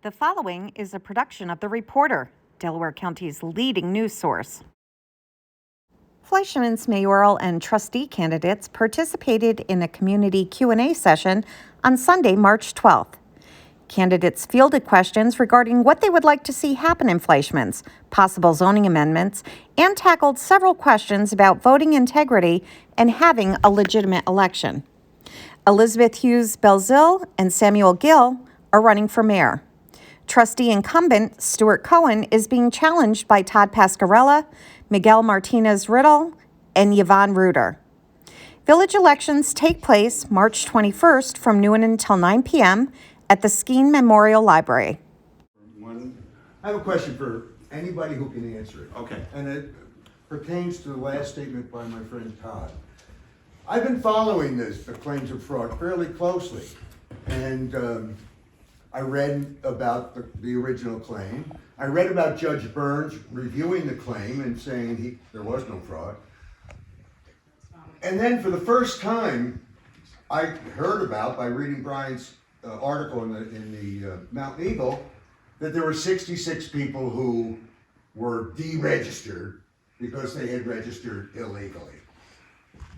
The following is a production of The Reporter, Delaware County's leading news source. Fleischmanns mayoral and trustee candidates participated in a community Q&A session on Sunday, March 12th. Candidates fielded questions regarding what they would like to see happen in Fleischmanns, possible zoning amendments, and tackled several questions about voting integrity and having a legitimate election. Elizabeth Hughes Belzil and Samuel Gill are running for mayor. Trustee incumbent Stuart Cohen is being challenged by Todd Pascarella, Miguel Martinez-Riddle, and Yvonne Reuter. Village elections take place March 21st from noon until 9 p.m. at the Skeen Memorial Library. I have a question for anybody who can answer it. Okay. And it pertains to the last statement by my friend Todd. I've been following the claims of fraud fairly closely. And I read about the original claim. I read about Judge Burns reviewing the claim and saying there was no fraud. And then for the first time, I heard about, by reading Brian's article in the Mountain Eagle, that there were 66 people who were deregistered because they had registered illegally.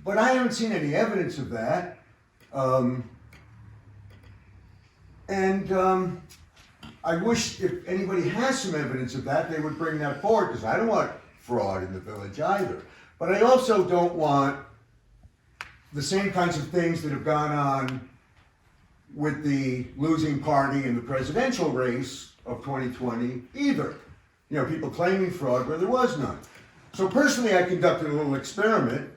But I haven't seen any evidence of that. I wish if anybody has some evidence of that, they would bring that forward, because I don't want fraud in the village either. But I also don't want the same kinds of things that have gone on with the losing party in the presidential race of 2020 either. You know, people claiming fraud where there was none. So personally, I conducted a little experiment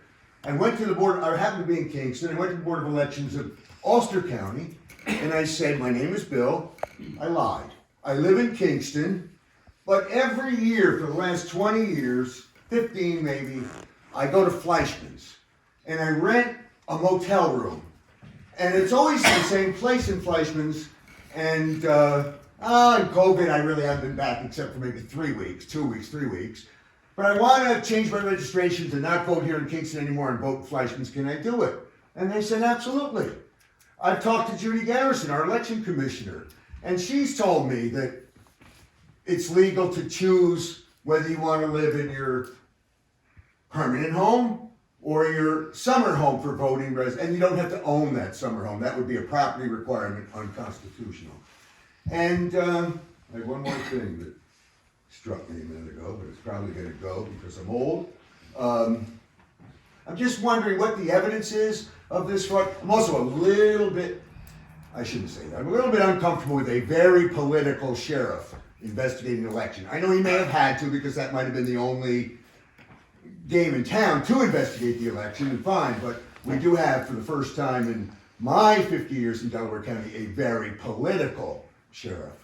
and went to the board. I happened to be in Kingston. I went to the Board of Elections of Ulster County, and I said, my name is Bill. I lied. I live in Kingston, but every year for the last 20 years, 15 maybe, I go to Fleischmanns and I rent a motel room. And it's always the same place in Fleischmanns. And in COVID, I really haven't been back except for maybe 3 weeks, 2 weeks, 3 weeks. But I want to change my registration to not vote here in Kingston anymore and vote in Fleischmanns. Can I do it? And they said, absolutely. I've talked to Judy Garrison, our election commissioner, and she's told me that it's legal to choose whether you want to live in your permanent home or your summer home for voting and you don't have to own that summer home. That would be a property requirement, unconstitutional. And I have one more thing that struck me a minute ago, but it's probably going to go because I'm old. I'm just wondering what the evidence is of this fraud. I'm also a little bit, I shouldn't say that, I'm a little bit uncomfortable with a very political sheriff investigating an election. I know he may have had to, because that might have been the only game in town to investigate the election, and fine, but we do have, for the first time in my 50 years in Delaware County, a very political sheriff.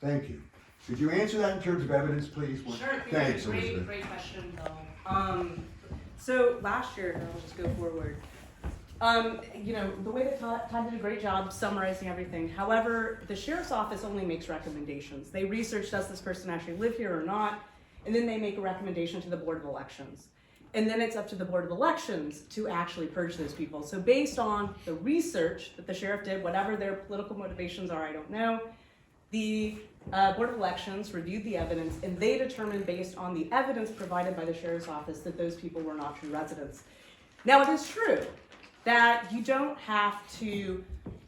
Thank you. Could you answer that in terms of evidence, please? Sure. Thanks, Elizabeth. Great question, Bill. So last year, and I'll just go forward. The way that Todd did a great job summarizing everything. However, the sheriff's office only makes recommendations. They research, does this person actually live here or not? And then they make a recommendation to the Board of Elections. And then it's up to the Board of Elections to actually purge those people. So based on the research that the sheriff did, whatever their political motivations are, I don't know, the Board of Elections reviewed the evidence, and they determined, based on the evidence provided by the sheriff's office, that those people were not true residents. Now, it is true that you don't have to,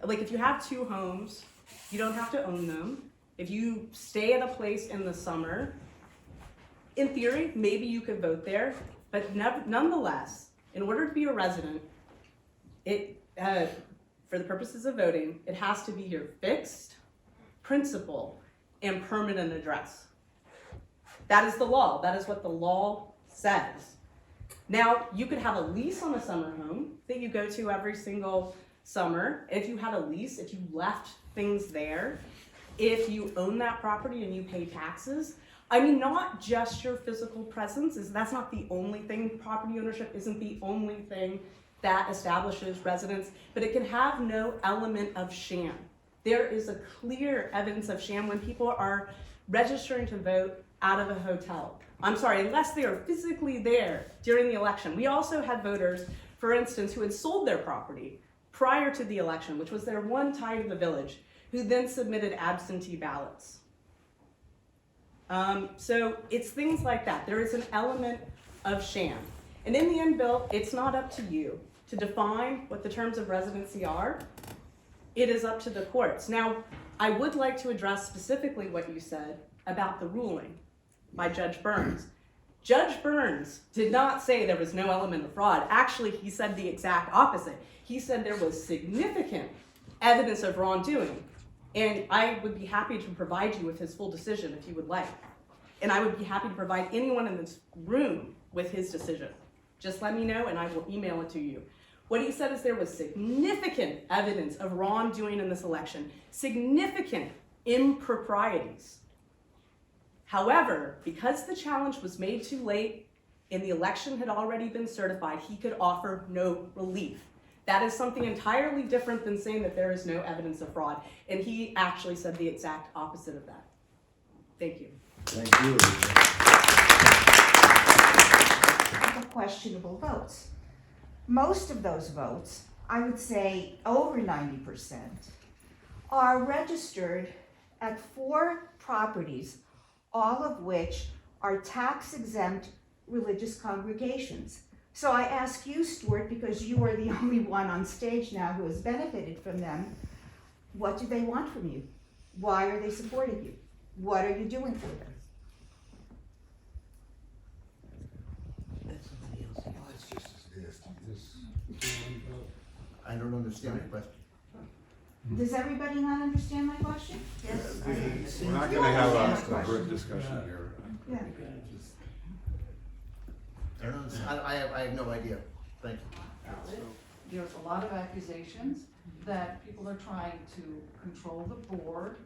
if you have two homes, you don't have to own them. If you stay at a place in the summer, in theory, maybe you could vote there, but nonetheless, in order to be a resident, for the purposes of voting, it has to be your fixed, principal, and permanent address. That is the law. That is what the law says. Now, you could have a lease on a summer home that you go to every single summer. If you had a lease, if you left things there, if you own that property and you pay taxes, I mean, not just your physical presence, that's not the only thing. Property ownership isn't the only thing that establishes residence, but it can have no element of sham. There is a clear evidence of sham when people are registering to vote out of a hotel. I'm sorry, unless they are physically there during the election. We also had voters, for instance, who had sold their property prior to the election, which was their one tie to the village, who then submitted absentee ballots. So it's things like that. There is an element of sham. And in the end, Bill, it's not up to you to define what the terms of residency are. It is up to the courts. Now, I would like to address specifically what you said about the ruling by Judge Burns. Judge Burns did not say there was no element of fraud. Actually, he said the exact opposite. He said there was significant evidence of wrongdoing. And I would be happy to provide you with his full decision if you would like. And I would be happy to provide anyone in this room with his decision. Just let me know and I will email it to you. What he said is there was significant evidence of wrongdoing in this election, significant improprieties. However, because the challenge was made too late and the election had already been certified, he could offer no relief. That is something entirely different than saying that there is no evidence of fraud. And he actually said the exact opposite of that. Thank you. Thank you. The questionable votes. Most of those votes, I would say over 90%, are registered at 4 properties, all of which are tax-exempt religious congregations. So I ask you, Stuart, because you are the only one on stage now who has benefited from them, what do they want from you? Why are they supporting you? What are you doing for them? I don't understand the question. Does everybody not understand my question? Yes. We're not gonna have a group discussion here. Yeah. I don't understand. I have no idea. Thank you. There's a lot of accusations that people are trying to control the board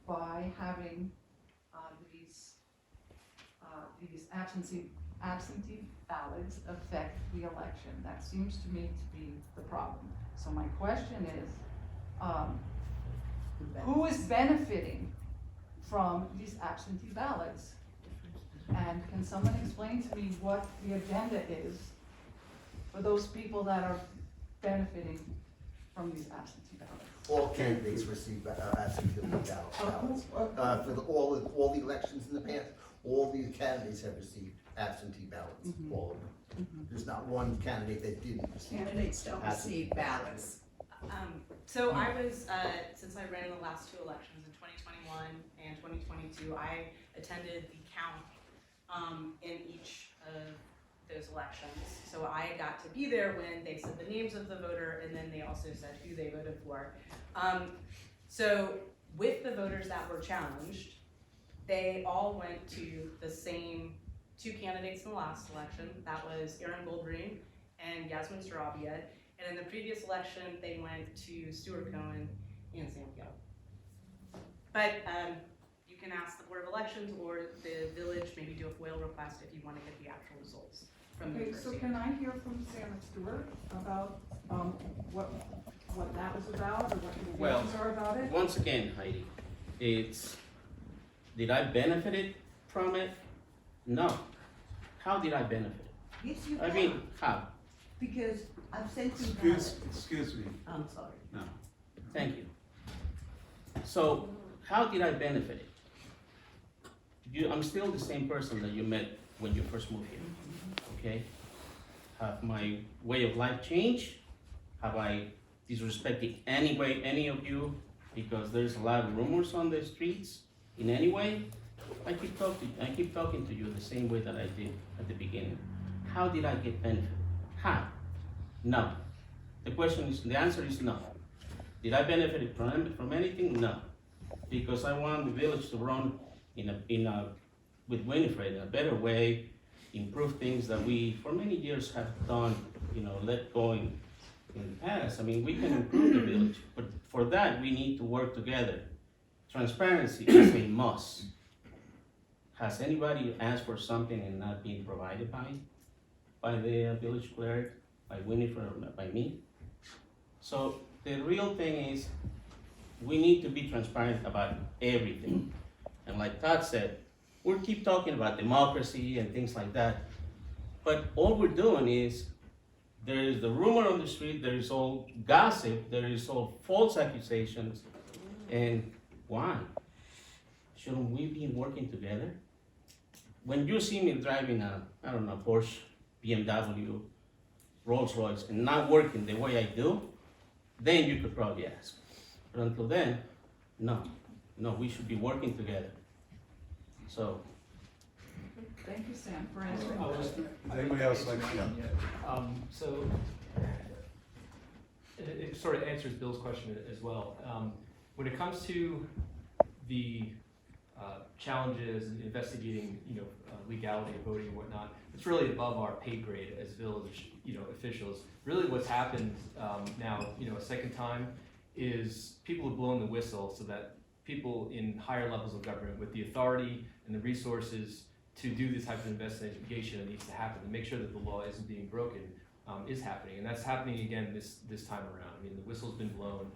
by having these absentee ballots affect the election. That seems to me to be the problem. So my question is, who is benefiting from these absentee ballots? And can someone explain to me what the agenda is for those people that are benefiting from these absentee ballots? All candidates receive absentee ballots. All the elections in the past, all the candidates have received absentee ballots, all of them. There's not one candidate that didn't receive. Candidates don't receive ballots. So I was, since I ran in the last 2 elections in 2021 and 2022, I attended the count in each of those elections. So I got to be there when they said the names of the voter and then they also said who they voted for. So with the voters that were challenged, they all went to the same 2 candidates in the last election. That was Aaron Goldring and Yasmin Sarabia. And in the previous election, they went to Stuart Cohen and Sam Gill. But you can ask the Board of Elections or the village, maybe do a FOIL request if you want to get the actual results from the Okay, university. so can I hear from Sam and Stuart about what that was about or what the Well, reasons are about it? Once again, Heidi, did I benefit from it? No. How did I benefit? Yes, you I have, mean, how? because I've sent you ballots. Excuse me, I'm sorry. No. Thank you. So, how did I benefit it? I'm still the same person that you met when you first moved here, okay? Have my way of life changed? Have I disrespected any of you because there's a lot of rumors on the streets in any way? I keep talking to you the same way that I did at the beginning. How did I get benefit? How? No. The answer is no. Did I benefit from anything? No. Because I want the village to run with Winifred in a better way, improve things that we for many years have done, let go in the past. I mean, we can improve the village, but for that we need to work together. Transparency is a must. Has anybody asked for something and not being provided by the village clerk, by Winifred, or by me? So the real thing is, we need to be transparent about everything. And like Todd said, we'll keep talking about democracy and things like that. But all we're doing is, there is the rumor on the street, there is all gossip, there is all false accusations. And why? Shouldn't we be working together? When you see me driving a, I don't know, Porsche, BMW, Rolls Royce, and not working the way I do, then you could probably ask. But until then, no, we should be working together. So, Thank you, Sam, for answering Does that. anybody else like, yeah? So, it sort of answers Bill's question as well. When it comes to the challenges in investigating, legality of voting and whatnot, it's really above our pay grade as village, officials. Really what's happened now, a second time, is people have blown the whistle so that people in higher levels of government with the authority and the resources to do this type of investigation that needs to happen, to make sure that the law isn't being broken, is happening. And that's happening again this time around. I mean, the whistle's been blown.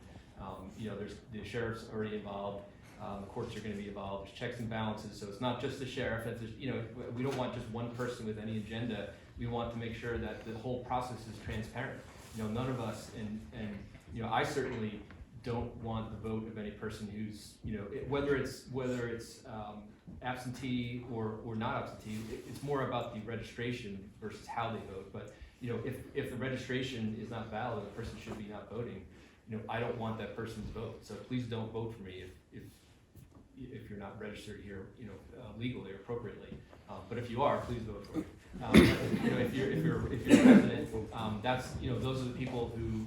There's the sheriff's already involved. The courts are going to be involved. There's checks and balances. So it's not just the sheriff. We don't want just one person with any agenda. We want to make sure that the whole process is transparent. None of us, and I certainly don't want the vote of any person who's, whether it's absentee or not absentee. It's more about the registration versus how they vote. But if the registration is not valid, the person should be not voting. I don't want that person's vote. So please don't vote for me if you're not registered here, legally or appropriately. But if you are, please vote for me. If you're a resident, that's those are the people who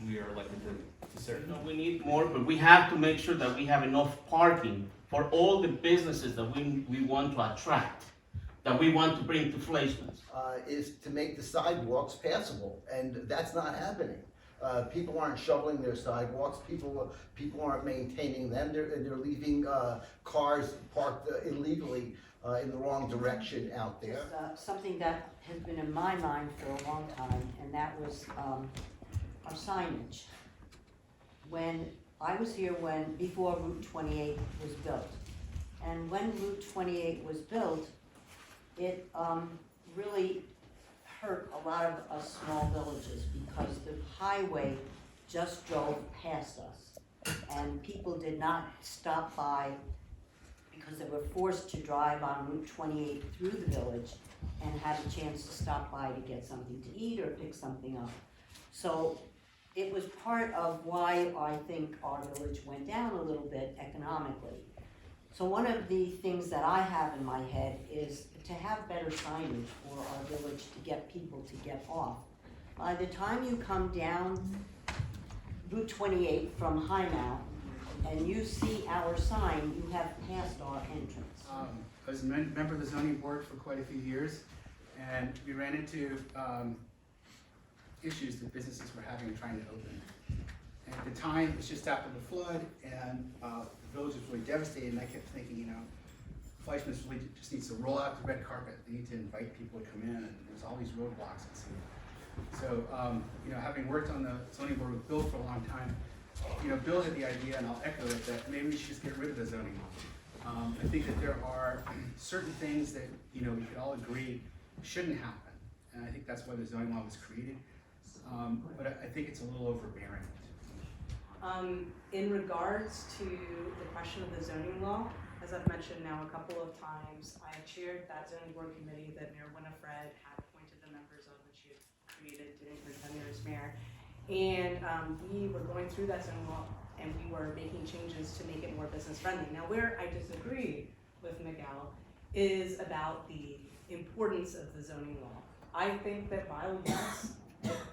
we are elected to serve. we need more, but we have to make sure that we have enough parking for all the businesses that we want to attract, that we want to bring to Fleischmanns. Is to make the sidewalks passable, and that's not happening. People aren't shoveling their sidewalks, people aren't maintaining them, they're leaving cars parked illegally in the wrong direction out there. Something that has been in my mind for a long time, and that was our signage. When I was here before Route 28 was built, and when Route 28 was built, it really hurt a lot of us small villages because the highway just drove past us, and people did not stop by because they were forced to drive on Route 28 through the village and have a chance to stop by to get something to eat or pick something up. So it was part of why I think our village went down a little bit economically. So one of the things that I have in my head is to have better signage for our village to get people to get off. By the time you come down Route 28 from High Mount and you see our sign, you have passed our entrance. I was a member of the zoning board for quite a few years, and we ran into issues that businesses were having trying to open. And at the time, it was just after the flood, and the village was really devastated, and I kept thinking, Fleischmanns really just needs to roll out the red carpet. They need to invite people to come in, and there's all these roadblocks, it seemed. So, having worked on the zoning board with Bill for a long time, Bill had the idea, and I'll echo it, that maybe we should just get rid of the zoning law. I think that there are certain things that, we could all agree shouldn't happen. And I think that's why the zoning law was created. But I think it's a little overbearing. In regards to the question of the zoning law, as I've mentioned now a couple of times, I chaired that zoning board committee that Mayor Winifred had appointed the members of, that she had created during her tenure as mayor. And we were going through that zoning law, and we were making changes to make it more business friendly. Now, where I disagree with Miguel is about the importance of the zoning law. I think that while yes,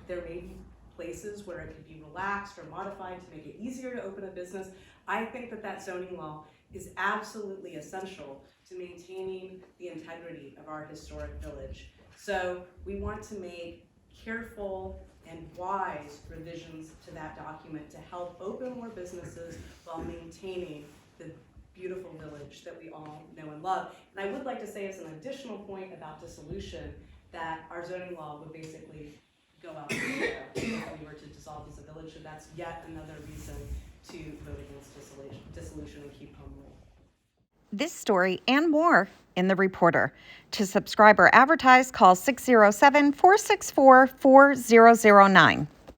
there may be places where it could be relaxed or modified to make it easier to open a business, I think that zoning law is absolutely essential to maintaining the integrity of our historic village. So we want to make careful and wise revisions to that document to help open more businesses while maintaining the beautiful village that we all know and love. And I would like to say as an additional point about dissolution that our zoning law would basically go out the window if we were to dissolve as a village. So that's yet another reason to vote against dissolution and keep home rule. This story and more in The Reporter. To subscribe or advertise, call 607-464-4009.